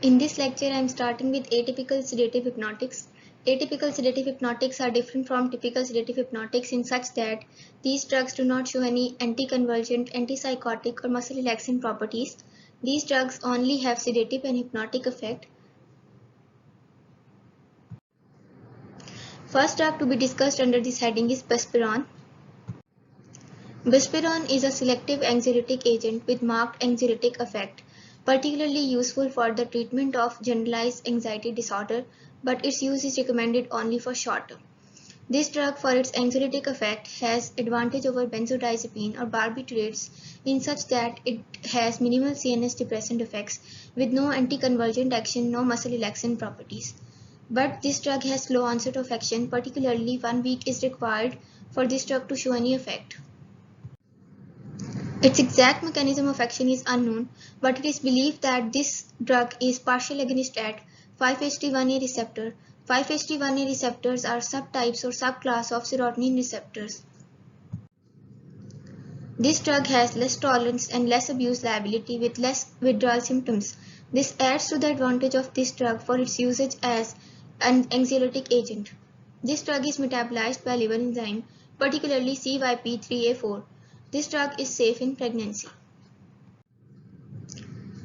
In this lecture, I am starting with atypical sedative hypnotics. Atypical sedative hypnotics are different from typical sedative hypnotics in such that these drugs do not show any anticonvulsant, antipsychotic, or muscle relaxant properties. These drugs only have sedative and hypnotic effect. First drug to be discussed under this heading is buspirone. Buspirone is a selective anxiolytic agent with marked anxiolytic effect, particularly useful for the treatment of generalized anxiety disorder, but its use is recommended only for short term. This drug, for its anxiolytic effect, has advantage over benzodiazepine or barbiturates in such that it has minimal CNS depressant effects with no anticonvulsant action, no muscle relaxant properties. But this drug has slow onset of action, particularly 1 week is required for this drug to show any effect. Its exact mechanism of action is unknown, but it is believed that this drug is partial agonist at 5-HT1A receptor. 5-HT1A receptors are subtypes or subclass of serotonin receptors. This drug has less tolerance and less abuse liability with less withdrawal symptoms. This adds to the advantage of this drug for its usage as an anxiolytic agent. This drug is metabolized by liver enzyme, particularly CYP3A4. This drug is safe in pregnancy.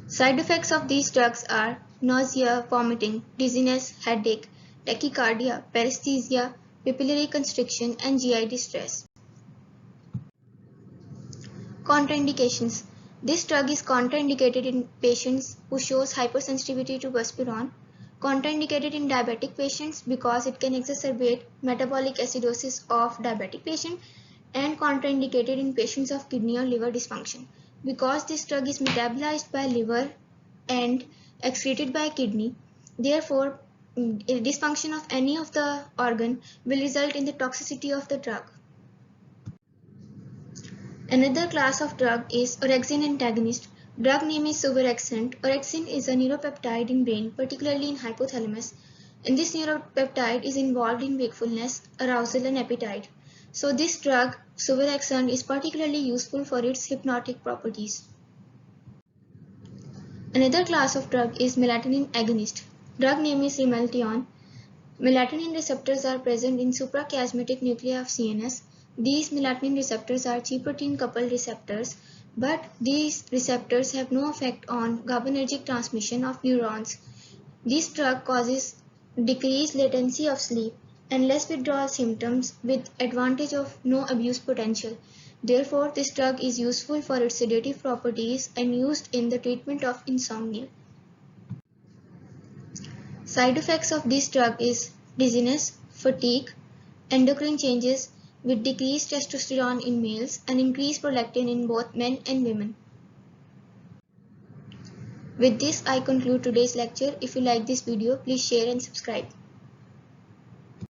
Side effects of these drugs are nausea, vomiting, dizziness, headache, tachycardia, paresthesia, pupillary constriction, and GI distress. Contraindications. This drug is contraindicated in patients who shows hypersensitivity to buspirone, contraindicated in diabetic patients because it can exacerbate metabolic acidosis of diabetic patient, and contraindicated in patients of kidney or liver dysfunction because this drug is metabolized by liver and excreted by kidney. Therefore, dysfunction of any of the organ will result in the toxicity of the drug. Another class of drug is orexin antagonist. Drug name is suvorexant. Orexin is a neuropeptide in brain, particularly in hypothalamus, and this neuropeptide is involved in wakefulness, arousal, and appetite. So this drug, suvorexant, is particularly useful for its hypnotic properties. Another class of drug is melatonin agonist. Drug name is rimeltion. Melatonin receptors are present in suprachiasmatic nuclei of CNS. These melatonin receptors are G-protein coupled receptors, but these receptors have no effect on GABAergic transmission of neurons. This drug causes decreased latency of sleep and less withdrawal symptoms with advantage of no abuse potential. Therefore, this drug is useful for its sedative properties and used in the treatment of insomnia. Side effects of this drug is dizziness, fatigue, endocrine changes with decreased testosterone in males and increased prolactin in both men and women. With this, I conclude today's lecture. If you like this video, please share and subscribe.